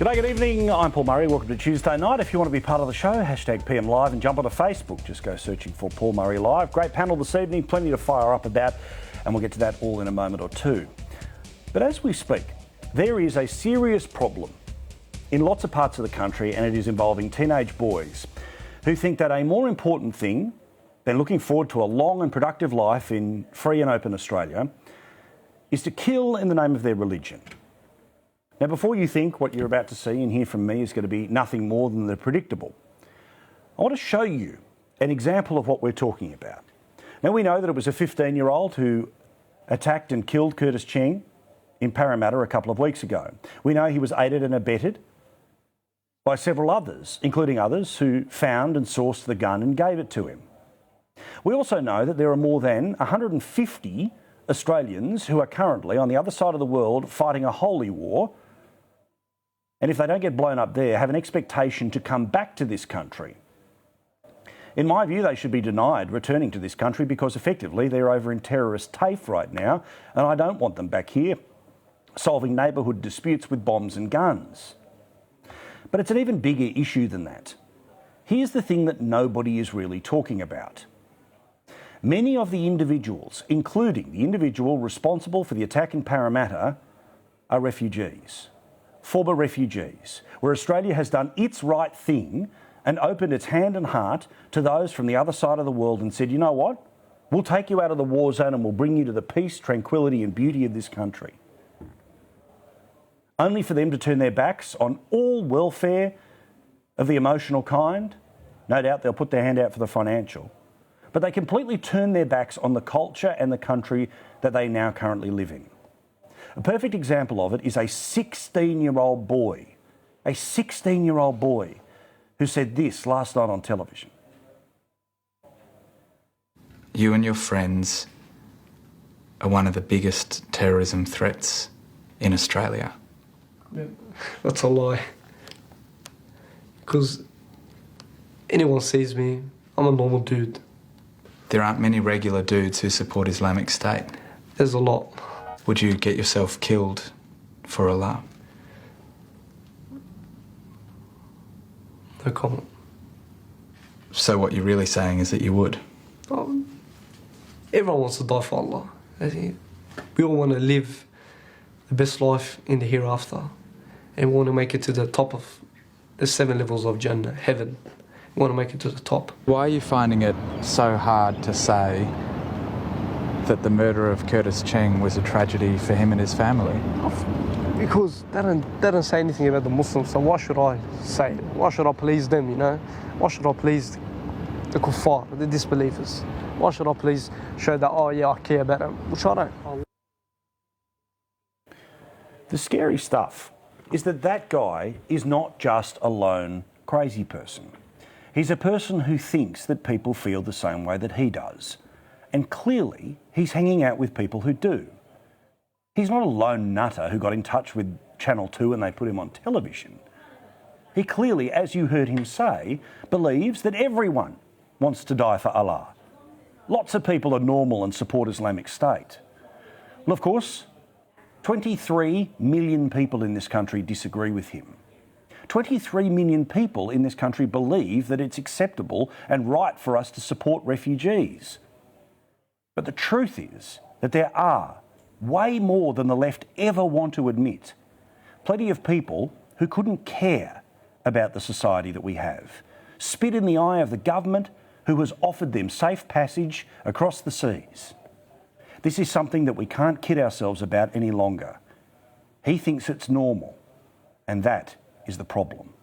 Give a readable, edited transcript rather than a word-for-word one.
G'day, good evening. I'm Paul Murray. Welcome to Tuesday night. If you want to be part of the show, hashtag PM Live and jump onto Facebook. Just go searching for Paul Murray Live. Great panel this evening, plenty to fire up about, and we'll get to that all in a moment or two. But as we speak, there is a serious problem in lots of parts of the country, and it is involving teenage boys who think that a more important thing than looking forward to a long and productive life in free and open Australia is to kill in the name of their religion. Now, before you think what you're about to see and hear from me is going to be nothing more than the predictable, I want to show you an example of what we're talking about. Now, we know that it was a 15-year-old who attacked and killed Curtis Cheng in Parramatta a couple of weeks ago. We know he was aided and abetted by several others, including others who found and sourced the gun and gave it to him. We also know that there are more than 150 Australians who are currently on the other side of the world fighting a holy war, and if they don't get blown up there, have an expectation to come back to this country. In my view, they should be denied returning to this country because effectively they're over in terrorist TAFE right now, and I don't want them back here solving neighbourhood disputes with bombs and guns. But it's an even bigger issue than that. Here's the thing that nobody is really talking about. Many of the individuals, including the individual responsible for the attack in Parramatta, are refugees. Former refugees, where Australia has done its right thing and opened its hand and heart to those from the other side of the world and said, you know what, we'll take you out of the war zone and we'll bring you to the peace, tranquility and beauty of this country. Only for them to turn their backs on all welfare of the emotional kind. No doubt they'll put their hand out for the financial. But they completely turn their backs on the culture and the country that they now currently live in. A perfect example of it is a 16-year-old boy, who said this last night on television. You and your friends are one of the biggest terrorism threats in Australia. Yeah, that's a lie. Because anyone sees me, I'm a normal dude. There aren't many regular dudes who support Islamic State. There's a lot. Would you get yourself killed for Allah? No comment. So what you're really saying is that you would? Everyone wants to die for Allah. We all want to live the best life in the hereafter. And we want to make it to the top of the 7 levels of Jannah, heaven. We want to make it to the top. Why are you finding it so hard to say that the murder of Curtis Cheng was a tragedy for him and his family? Because they don't say anything about the Muslims, so why should I say it? Why should I please them, you know? Why should I please the kuffar, the disbelievers? Why should I please show that, oh yeah, I care about them, which I don't. The scary stuff is that that guy is not just a lone crazy person. He's a person who thinks that people feel the same way that he does. And clearly, he's hanging out with people who do. He's not a lone nutter who got in touch with Channel 2 and they put him on television. He clearly, as you heard him say, believes that everyone wants to die for Allah. Lots of people are normal and support Islamic State. Well, of course, 23 million people in this country disagree with him. 23 million people in this country believe that it's acceptable and right for us to support refugees. But the truth is that there are, way more than the left ever want to admit, plenty of people who couldn't care about the society that we have, spit in the eye of the government who has offered them safe passage across the seas. This is something that we can't kid ourselves about any longer. He thinks it's normal, and that is the problem.